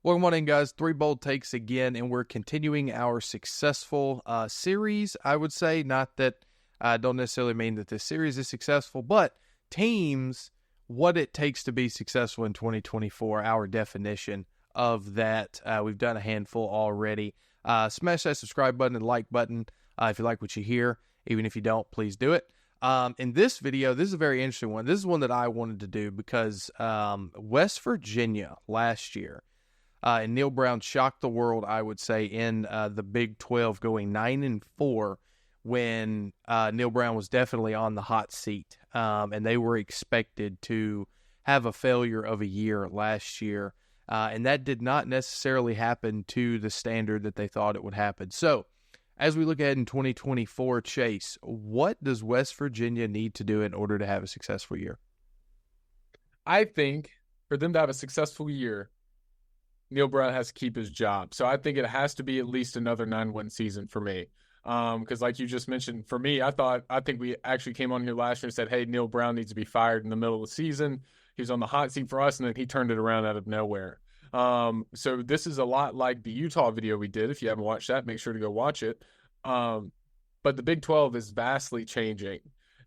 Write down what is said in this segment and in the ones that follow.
Welcome on in, guys. Three bold takes again, and we're continuing our successful series. I would say, not that I don't necessarily mean that this series is successful, but teams, what it takes to be successful in 2024, our definition of that. We've done a handful already. Smash that subscribe button and like button if you like what you hear. Even if you don't, please do it. In this video, this is a very interesting one. This is one that I wanted to do because West Virginia last year, and Neil Brown shocked the world, I would say, in the Big 12, going 9-4 when Neil Brown was definitely on the hot seat, and they were expected to have a failure of a year last year, and that did not necessarily happen to the standard that they thought it would happen. So, as we look ahead in 2024, Chase, what does West Virginia need to do in order to have a successful year? I think for them to have a successful year, Neil Brown has to keep his job. So I think it has to be at least another 9-win season for me. Because like you just mentioned, for me, I think we actually came on here last year and said, hey, Neil Brown needs to be fired in the middle of the season. He was on the hot seat for us, and then he turned it around out of nowhere. So this is a lot like the Utah video we did. If you haven't watched that, make sure to go watch it. But the Big 12 is vastly changing,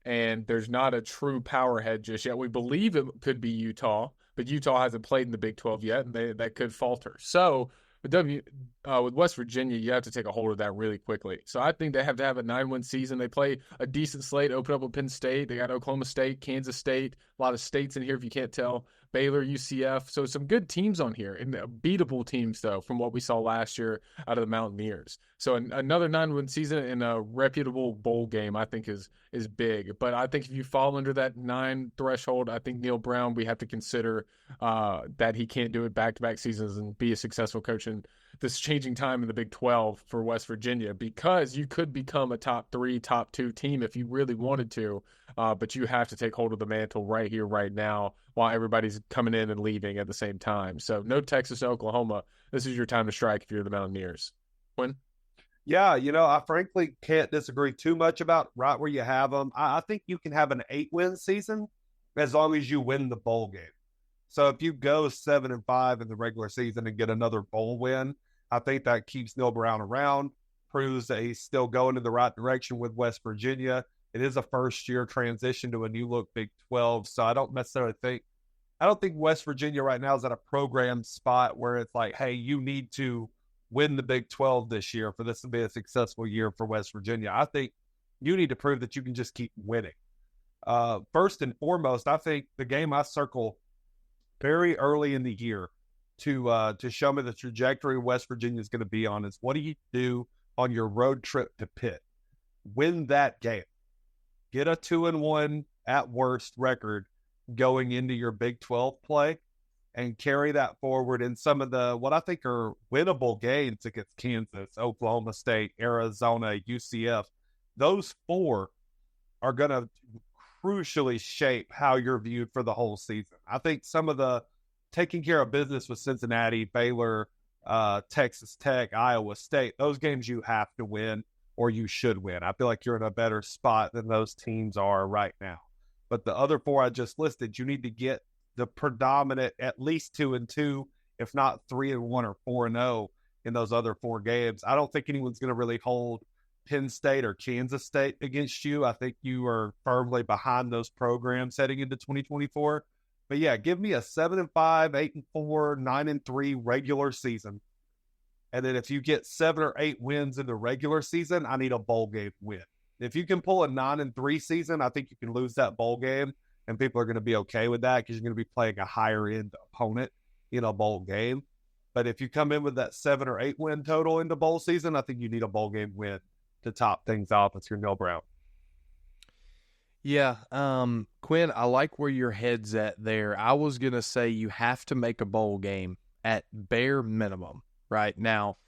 and there's not a true power head just yet. We believe it could be Utah, but Utah hasn't played in the Big 12 yet, and that could falter. So with West Virginia, you have to take a hold of that really quickly. So I think they have to have a 9-win season. They play a decent slate, open up with Penn State. They got Oklahoma State, Kansas State, a lot of states in here if you can't tell. Baylor, UCF. So some good teams on here, and beatable teams, though, from what we saw last year out of the Mountaineers. So another 9-win season in a reputable bowl game, I think, is big. But I think if you fall under that 9 threshold, I think Neil Brown, we have to consider that he can't do it back-to-back seasons and be a successful coach in this changing time in the Big 12 for West Virginia, because you could become a top 3, top 2 team if you really wanted to, but you have to take hold of the mantle right here, right now, while everybody's coming in and leaving at the same time. So no Texas, Oklahoma. This is your time to strike if you're the Mountaineers. Quinn? Yeah, I frankly can't disagree too much about right where you have them. I think you can have an 8-win season as long as you win the bowl game. So if you go 7-5 in the regular season and get another bowl win, I think that keeps Neil Brown around, proves that he's still going in the right direction with West Virginia. It is a first-year transition to a new-look Big 12, so I don't think West Virginia right now is at a program spot where it's like, hey, you need to win the Big 12 this year for this to be a successful year for West Virginia. I think you need to prove that you can just keep winning. First and foremost, I think the game I circle very early in the year to show me the trajectory West Virginia is going to be on is, what do you do on your road trip to Pitt? Win that game. Get a 2-1 at worst record going into your Big 12 play, and carry that forward in some of the what I think are winnable games against Kansas, Oklahoma State, Arizona, UCF. Those 4 are going to crucially shape how you're viewed for the whole season. I think some of the taking care of business with Cincinnati, Baylor, Texas Tech, Iowa State, those games you have to win or you should win. I feel like you're in a better spot than those teams are right now. But the other 4 I just listed, you need to get the predominant at least 2-2, if not 3-1 or 4-0 in those other 4 games. I don't think anyone's going to really hold Penn State or Kansas State against you. I think you are firmly behind those programs heading into 2024. But yeah, give me a 7-5, 8-4, 9-3 regular season. And then if you get 7 or 8 wins in the regular season, I need a bowl game win. If you can pull a 9-3 season, I think you can lose that bowl game, and people are going to be okay with that because you're going to be playing a higher end opponent in a bowl game. But if you come in with that 7 or 8 win total into bowl season, I think you need a bowl game win to top things off with your Neil Brown. Yeah, Quinn, I like where your head's at there. I was going to say you have to make a bowl game at bare minimum right now.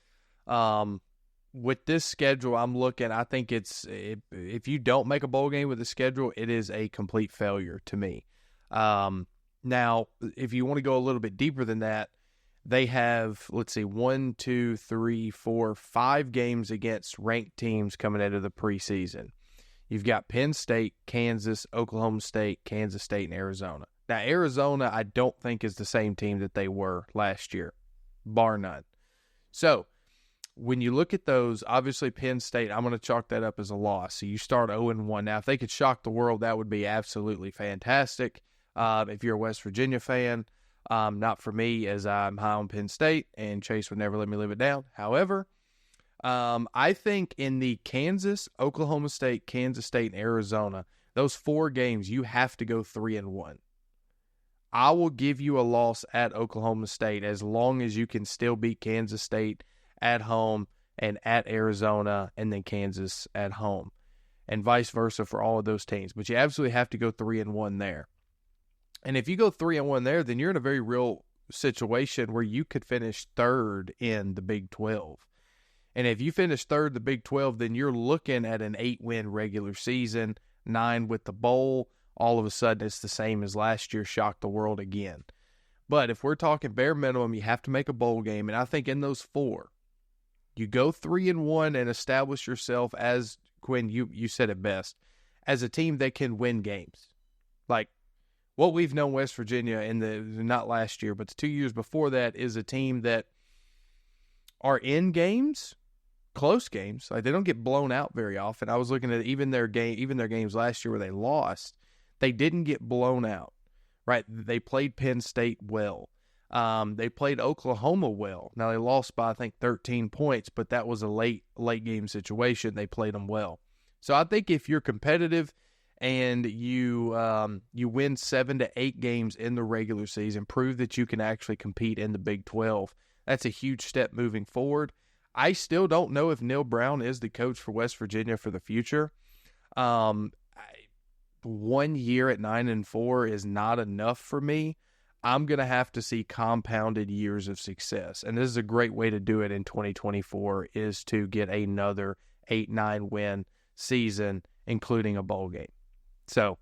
With this schedule, I'm looking, I think if you don't make a bowl game with the schedule, it is a complete failure to me. Now, if you want to go a little bit deeper than that, they have, let's see, 1, 2, 3, 4, 5 games against ranked teams coming out of the preseason. You've got Penn State, Kansas, Oklahoma State, Kansas State, and Arizona. Now, Arizona, I don't think is the same team that they were last year. bar none. So when you look at those, obviously Penn State, I'm going to chalk that up as a loss. So you start 0-1. Now, if they could shock the world, that would be absolutely fantastic. If you're a West Virginia fan, not for me, as I'm high on Penn State, and Chase would never let me live it down. However, I think in the Kansas, Oklahoma State, Kansas State, and Arizona, those 4 games, you have to go 3-1. I will give you a loss at Oklahoma State as long as you can still beat Kansas State at home and at Arizona, and then Kansas at home, and vice versa for all of those teams. But you absolutely have to go 3-1 there. And if you go 3-1 there, then you're in a very real situation where you could finish third in the Big 12. And if you finish third in the Big 12, then you're looking at an 8-win regular season, 9 with the bowl. All of a sudden, it's the same as last year, shock the world again. But if we're talking bare minimum, you have to make a bowl game. And I think in those 4, you go 3-1 and establish yourself as, Quinn, you said it best, as a team that can win games. Like what we've known West Virginia in the, not last year, but the 2 years before that, is a team that are in games, close games. Like they don't get blown out very often. I was looking at even their games last year where they lost, they didn't get blown out, right? They played Penn State well. They played Oklahoma well. Now, they lost by, I think, 13 points, but that was a late game situation. They played them well. So I think if you're competitive and you win 7 to 8 games in the regular season, prove that you can actually compete in the Big 12, that's a huge step moving forward. I still don't know if Neil Brown is the coach for West Virginia for the future. 1 year at 9-4 is not enough for me. I'm going to have to see compounded years of success. And this is a great way to do it in 2024, is to get another 8-9 win season, including a bowl game. So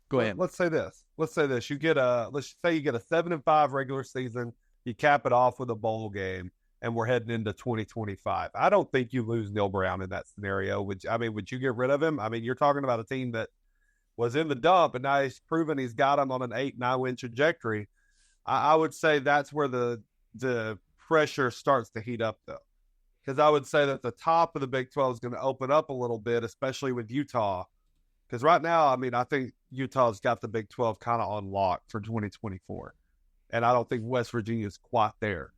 go ahead. Let's say this. Let's say you get a 7-5 regular season. You cap it off with a bowl game, and we're heading into 2025. I don't think you lose Neil Brown in that scenario. Would you get rid of him? I mean, you're talking about a team that was in the dump, and now he's proven he's got him on an 8-9 win trajectory. I would say that's where the pressure starts to heat up, though, because I would say that the top of the Big 12 is going to open up a little bit, especially with Utah. Because right now, I mean, I think Utah's got the Big 12 kind of on lock for 2024, and I don't think West Virginia is quite there.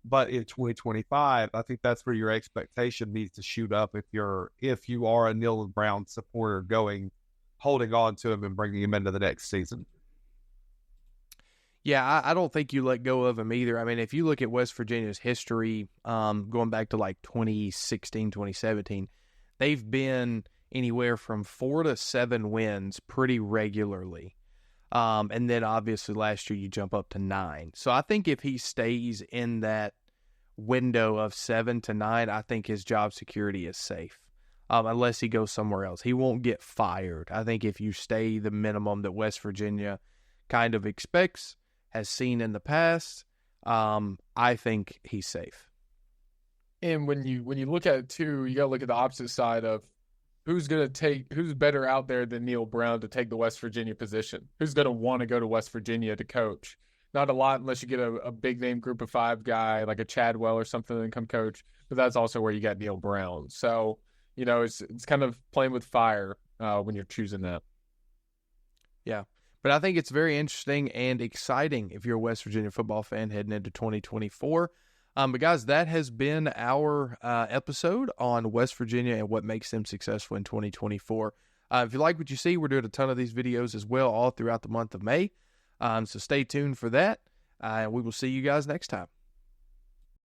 But in 2025, I think that's where your expectation needs to shoot up if you are a Neil Brown supporter holding on to him and bringing him into the next season. Yeah, I don't think you let go of him either. I mean, if you look at West Virginia's history, going back to like 2016, 2017, they've been anywhere from 4 to 7 wins pretty regularly. And then obviously last year you jump up to 9. So I think if he stays in that window of 7 to 9, I think his job security is safe. Unless he goes somewhere else. He won't get fired. I think if you stay the minimum that West Virginia kind of expects, has seen in the past, I think he's safe. And when you look at it too, you got to look at the opposite side of who's better out there than Neil Brown to take the West Virginia position? Who's going to want to go to West Virginia to coach? Not a lot unless you get a big name group of 5 guy like a Chadwell or something and come coach. But that's also where you got Neil Brown. So, you know, it's kind of playing with fire when you're choosing that. Yeah. But I think it's very interesting and exciting if you're a West Virginia football fan heading into 2024. But guys, that has been our episode on West Virginia and what makes them successful in 2024. If you like what you see, we're doing a ton of these videos as well all throughout the month of May. So stay tuned for that. We will see you guys next time.